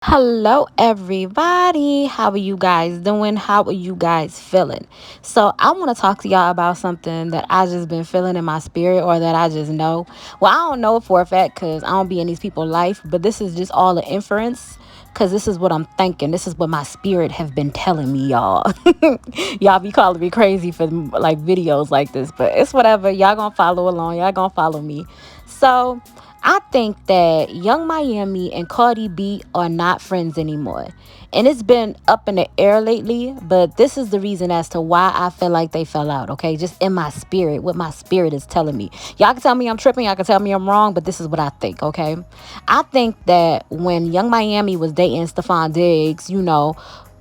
Hello, everybody. How are you guys doing? How are you guys feeling? So, I want to talk to y'all about something that I just been feeling in my spirit or that I just know. Well, I don't know it for a fact because I don't be in these people's life, but this is just all the inference because this is what I'm thinking. This is what my spirit have been telling me, y'all. Y'all be calling me crazy for like videos like this, but it's whatever. Y'all gonna follow along. Y'all gonna follow me. So, I think that Young Miami and Cardi B are not friends anymore. And it's been up in the air lately, but this is the reason as to why I feel like they fell out, okay? Just in my spirit, what my spirit is telling me. Y'all can tell me I'm tripping, y'all can tell me I'm wrong, but this is what I think, okay? I think that when Young Miami was dating Stefon Diggs,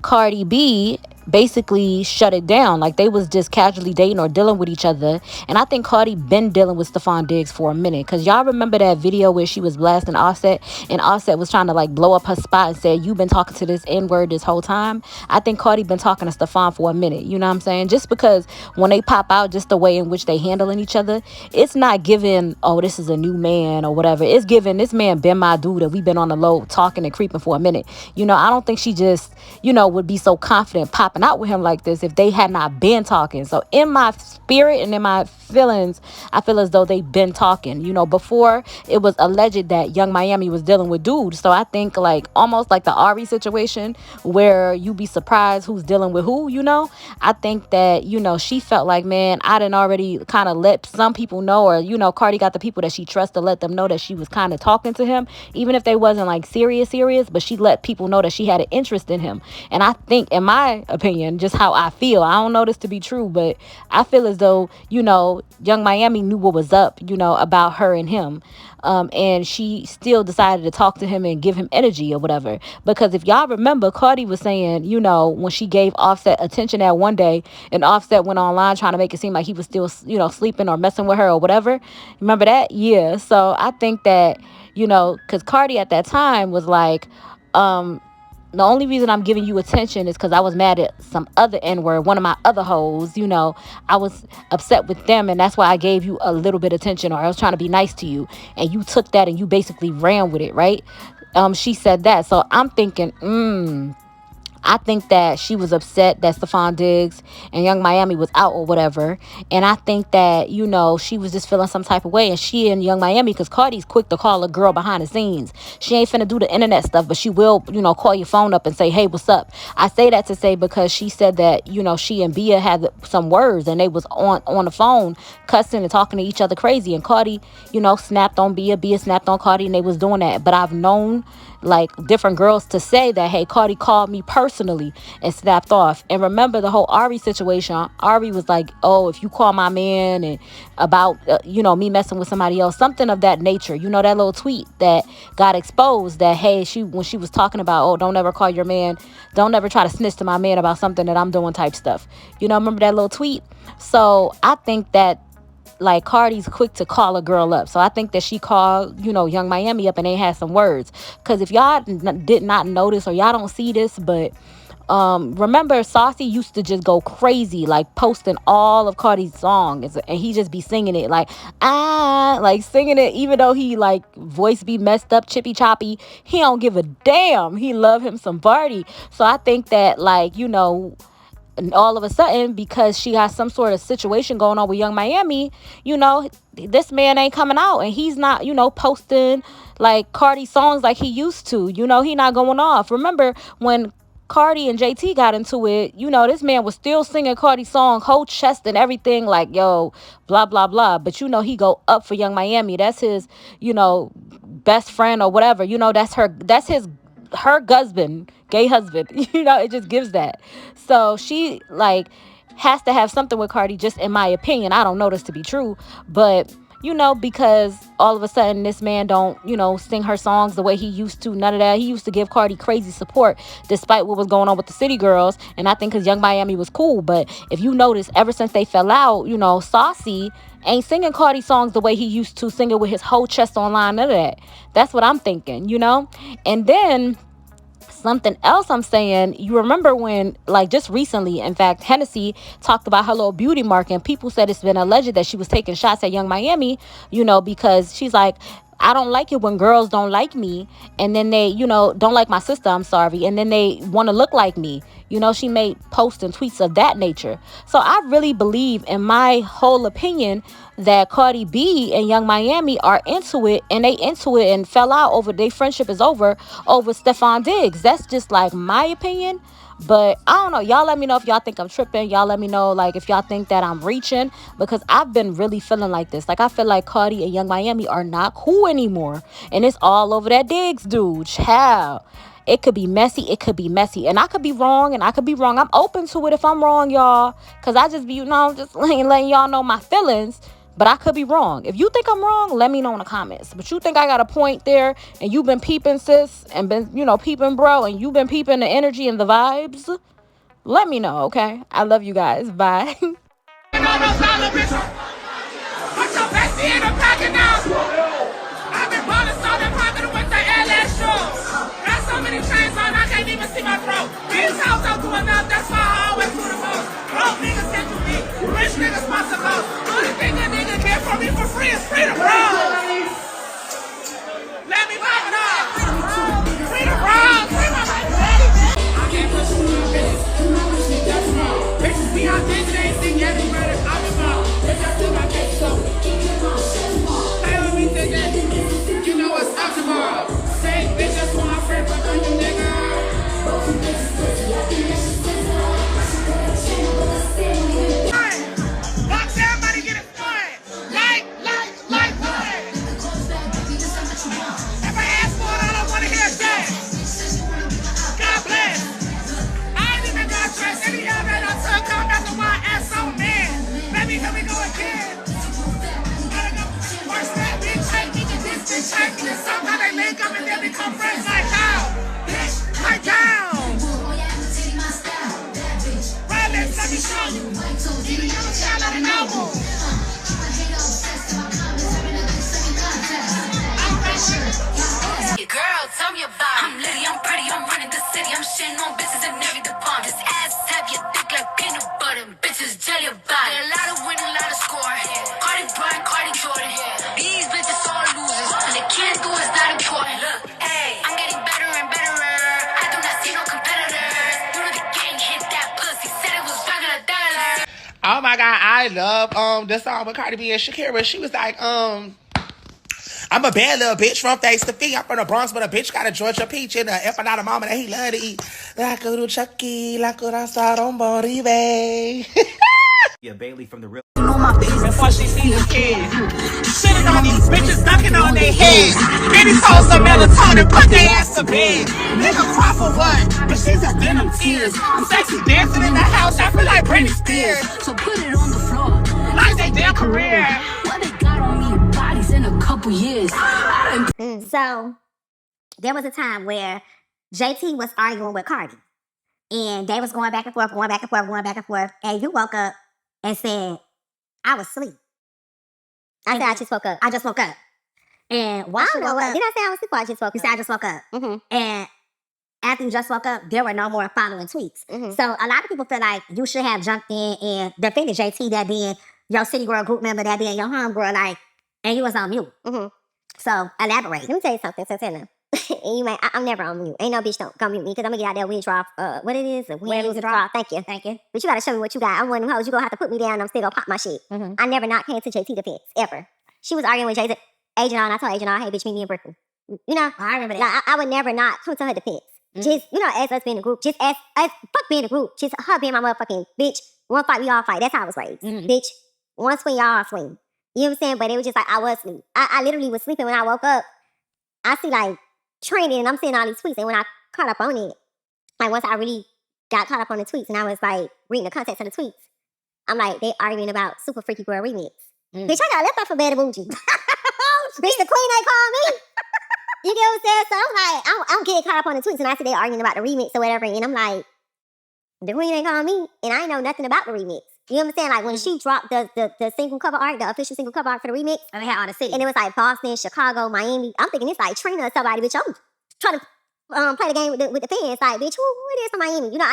Cardi B basically shut it down. Like they was just casually dating or dealing with each other. And I think Cardi been dealing with Stefon Diggs for a minute. Cause y'all remember that video where she was blasting Offset and Offset was trying to like blow up her spot and said, "You been talking to this N-word this whole time." I think Cardi been talking to Stefon for a minute. You know what I'm saying? Just because when they pop out, just the way in which they handling each other, it's not giving, oh, this is a new man or whatever. It's giving, this man been my dude and we been on the low talking and creeping for a minute. I don't think she just, would be so confident popping out with him like this if they had not been talking. So in my spirit and in my feelings, I feel as though they've been talking. Before it was alleged that Young Miami was dealing with dudes. So I think like almost like the Ari situation where you be surprised who's dealing with who. I think that, she felt like, man, I didn't already kind of let some people know, or, Cardi got the people that she trusts to let them know that she was kind of talking to him, even if they wasn't like serious, but she let people know that she had an interest in him. And I think, in my opinion, just how I feel, I don't know this to be true, but I feel as though, Young Miami knew what was up, about her and him. And she still decided to talk to him and give him energy or whatever. Because if y'all remember, Cardi was saying, when she gave Offset attention that one day and Offset went online trying to make it seem like he was still, sleeping or messing with her or whatever. Remember that? Yeah. So I think that, because Cardi at that time was like, the only reason I'm giving you attention is because I was mad at some other N-word, one of my other hoes. I was upset with them, and that's why I gave you a little bit of attention, or I was trying to be nice to you, and you took that and you basically ran with it, right? She said that. So I'm thinking, I think that she was upset that Stefon Diggs and Young Miami was out or whatever. And I think that, she was just feeling some type of way. And she and Young Miami, because Cardi's quick to call a girl behind the scenes. She ain't finna do the internet stuff, but she will, call your phone up and say, "Hey, what's up?" I say that to say because she said that, she and Bia had some words and they was on the phone cussing and talking to each other crazy. And Cardi, snapped on Bia snapped on Cardi, and they was doing that. But I've known like different girls to say that, hey, Cardi called me personally and snapped off. And remember the whole Ari situation. Ari was like, "Oh, if you call my man and about me messing with somebody else," something of that nature. That little tweet that got exposed, that, hey, when she was talking about, "Oh, don't ever call your man, don't ever try to snitch to my man about something that I'm doing," type stuff. Remember that little tweet? So I think that like Cardi's quick to call a girl up. So I think that she called, Young Miami up and they had some words. Because if y'all did not notice or y'all don't see this, but remember Saucy used to just go crazy, like posting all of Cardi's songs, and he just be singing it like, like singing it, even though he like voice be messed up, chippy choppy. He don't give a damn. He love him some Barty. So I think that like, and all of a sudden, because she has some sort of situation going on with Young Miami, this man ain't coming out and he's not, posting like Cardi songs like he used to. He not going off. Remember when Cardi and JT got into it, this man was still singing Cardi's song, whole chest and everything, like, yo, blah, blah, blah. But, he go up for Young Miami. That's his, best friend or whatever. That's her husband, gay husband. It just gives that. So she like has to have something with Cardi, just in my opinion. I don't know this to be true, but because all of a sudden this man don't, sing her songs the way he used to, none of that. He used to give Cardi crazy support despite what was going on with the City Girls. And I think because Young Miami was cool. But if you notice, ever since they fell out, Saucy ain't singing Cardi songs the way he used to, singing with his whole chest online, none of that. That's what I'm thinking, And then something else I'm saying, you remember when, like just recently, in fact, Hennessy talked about her little beauty mark, and people said it's been alleged that she was taking shots at Young Miami, because she's like, I don't like it when girls don't like me, and then they, don't like my sister, I'm sorry, and then they want to look like me. She made posts and tweets of that nature. So I really believe, in my whole opinion, that Cardi B and Young Miami are into it, and they into it and fell out over, their friendship is over Stefon Diggs. That's just like my opinion. But I don't know. Y'all let me know if y'all think I'm tripping. Y'all let me know, like, if y'all think that I'm reaching, because I've been really feeling like this. Like, I feel like Cardi and Young Miami are not cool anymore. And it's all over that Diggs dude. Child. It could be messy. It could be messy. And I could be wrong. And I could be wrong. I'm open to it if I'm wrong, y'all. Because I just be, just letting y'all know my feelings. But I could be wrong. If you think I'm wrong, let me know in the comments. But you think I got a point there, and you've been peeping, sis, and been, peeping, bro, and you've been peeping the energy and the vibes, let me know, okay? I love you guys. Bye. Put your bestie in a pocket now. I've been balling so that pocket with the LS shows. Got so many chains on, I can't even see my throat. These hoes don't do enough, that's why I always do the most. Broke niggas get to me, rich niggas sponsor most. Only thing a nigga get from me for free is freedom, bro. Let me pop it up. Freedom, bro. Free my baby. I can't push you in my bitch. Bitches be on this, they ain't seen everywhere that I'm about. Bitch, I still got bitch, so. You know what's up tomorrow. Say, bitch, that's what my friend put on you, nigga. Watch everybody get it started. Like what? If I ask for it, I don't want to hear that. God bless. I ain't even got dressed. Any of y'all that I took out after my ass on man. Baby, here we go again. Worst that bitch, take me to this bitch, take me to somehow they link up and then become friends like how? Bitch, like down. Right, let me show you. Even you don't sound like an album. Girl, tell me about it. I'm litty, I'm pretty, I'm running the city. I'm shitting on bitches in every department. This ass heavy, thick like peanut butter. Bitches jelly about it. A lot of winning, a lot of scoring. Cardi Brian, Cardi Jordan. These bitches all losers. And they can't do is not important. Look, hey, I'm getting better and better. I do not see no competitors. You know the gang hit that pussy. Said it was regular dollar. Oh my God, I love the song with Cardi B and Shakira. She was like, I'm a bad little bitch from face to feet. I'm from the Bronx, but a bitch got a Georgia peach in the empanada mama that he love to eat. Like a little Chucky, like a side on body, babe. Yeah, Bailey from the real. Before she see the kids. Shitting on these bitches, dunking on their heads. Then he told some melatonin, put their ass to bed. Nigga cry for what? But she's a venom tears. I'm sexy dancing in the house, I feel like Britney Spears. So put it on the floor. Like they damn career. What they got on me, bodies in a couple years. So there was a time where JT was arguing with Cardi, and they was going back and forth, going back and forth, going back and forth. And you woke up and said, "I was asleep." I said I just woke up. I just woke up. And while I don't know what. Did I say I was asleep or I just woke you up? said I just woke up. Mm-hmm. And after you just woke up, there were no more following tweets. Mm-hmm. So a lot of people feel like you should have jumped in and defended JT, that being your City Girl group member, that being your homegirl, like, and you was on mute. Mm-hmm. So elaborate. Let me tell you something, Santana. And you might, I'm never on mute. Ain't no bitch don't come mute me because I'm gonna get out there win draw. What it is? Win, lose, draw. Thank you. Thank you. But you gotta show me what you got. I'm one of them hoes. You gonna have to put me down. I'm still gonna pop my shit. Mm-hmm. I never not came to JT defense ever. She was arguing with Agent and I told Agent, hey bitch, meet me in Brooklyn. You know, I remember that. like, I would never not come to her defense. Mm-hmm. Just, you know, as us being a group, just as fuck being a group, just her being my motherfucking bitch. One fight, we all fight. That's how I was raised. Mm-hmm. Bitch, one swing, y'all swing. You know what I'm saying? But it was just like I was asleep. I literally was sleeping when I woke up. I see like training and I'm seeing all these tweets. And when I caught up on it, like once I really got caught up on the tweets and I was like reading the context of the tweets, I'm like, they arguing about Super Freaky Girl remix. Mm. Bitch, I got left off for Bad Bougie. Bitch, the queen they call me. You get what I'm saying? So I'm like, I'm getting caught up on the tweets and I see they arguing about the remix or whatever. And I'm like, the queen ain't call me and I ain't know nothing about the remix. You know what I'm saying? Like when she dropped the single cover art, the official single cover art for the remix. And they had all the cities. And it was like Boston, Chicago, Miami. I'm thinking it's like Trina or somebody, bitch. I'm trying to play the game with the fans. Like, bitch, who it is from Miami? You know,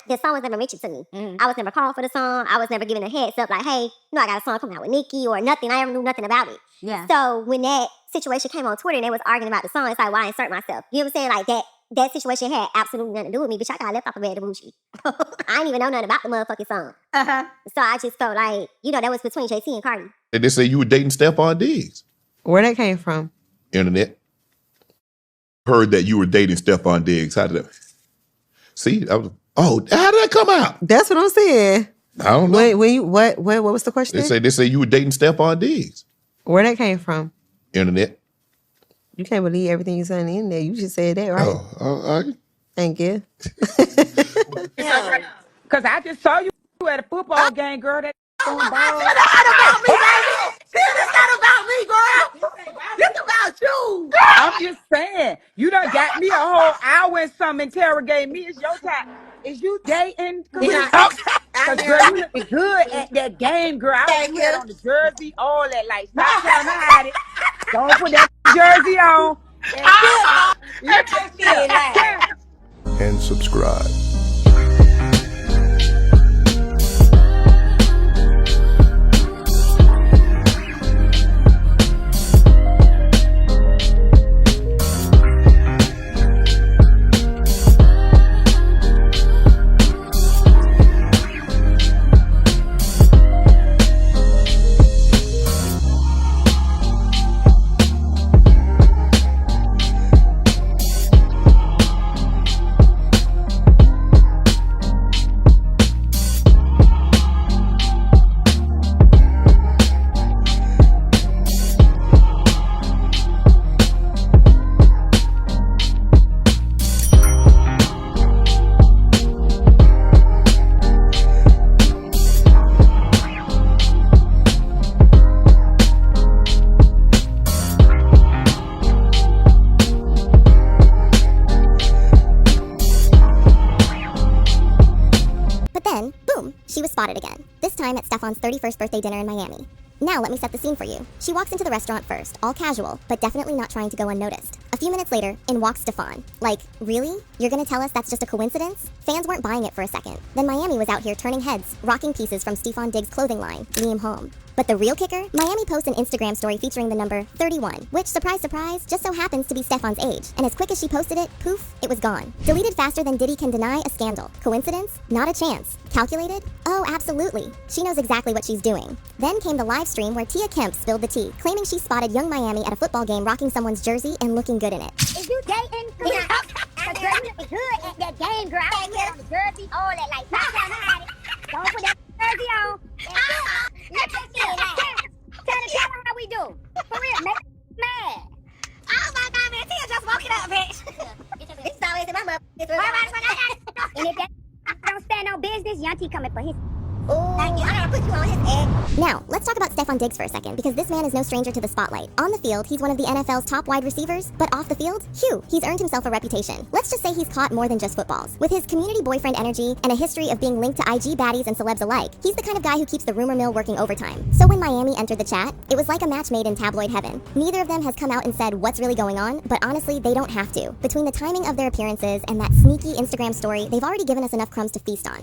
the song was never mentioned to me. Mm-hmm. I was never called for the song. I was never given a heads up like, hey, you know, I got a song coming out with Nicki or nothing. I never knew nothing about it. Yeah. So when that situation came on Twitter and they was arguing about the song. It's like, why insert myself? You know what I'm saying? Like that situation had absolutely nothing to do with me. Bitch, I got left off of Bad Bougie. I didn't even know nothing about the motherfucking song. So I just felt like, that was between JT and Cardi. They say you were dating Stefon Diggs. Where that came from? Internet. Heard that you were dating Stefon Diggs. How did that? See, how did that come out? That's what I'm saying. I don't know. What was the question? They say you were dating Stefon Diggs. Where that came from? Internet. You can't believe everything you said on the internet. You just said that, right? Thank you. Because I just saw you at a football game, girl. That Oh my God, this not about me, baby. This is not about me, girl. This about you. I'm just saying, you done got me a whole hour and some interrogating me. It's your time. Is you dating? Because, girl, you look good at that game, girl. I was had on the jersey, all that. Like, stop trying to hide it. Don't put that jersey on. And subscribe. She was spotted again, this time at Stefon's 31st birthday dinner in Miami. Now let me set the scene for you. She walks into the restaurant first, all casual, but definitely not trying to go unnoticed. A few minutes later, in walks Stefon. Like, really? You're gonna tell us that's just a coincidence? Fans weren't buying it for a second. Then Miami was out here turning heads, rocking pieces from Stefon Diggs' clothing line, Leave Him Home. But the real kicker? Miami posts an Instagram story featuring the number 31, which, surprise, surprise, just so happens to be Stefon's age. And as quick as she posted it, poof, it was gone. Deleted faster than Diddy can deny a scandal. Coincidence? Not a chance. Calculated? Oh, absolutely. She knows exactly what she's doing. Then came the live stream where Tia Kemp spilled the tea, claiming she spotted young Miami at a football game rocking someone's jersey and looking good in it. Is you dating? Because girl, you looking good at that game, girl. I was on the jersey, all that, like, stop trying to hide it. Don't put that jersey on. Tell her how we do. For real, make her mad. Oh my God, man, Tia just woke it up, bitch. It's always in my mouth. And if that don't stand on business, Yanti coming for his. Thank you. I gotta put you on his egg. Now, let's talk about Stefon Diggs for a second, because this man is no stranger to the spotlight. On the field, he's one of the NFL's top wide receivers, but off the field, he's earned himself a reputation. Let's just say he's caught more than just footballs. With his community boyfriend energy and a history of being linked to IG baddies and celebs alike, he's the kind of guy who keeps the rumor mill working overtime. So when Miami entered the chat, it was like a match made in tabloid heaven. Neither of them has come out and said what's really going on, but honestly, they don't have to. Between the timing of their appearances and that sneaky Instagram story, they've already given us enough crumbs to feast on.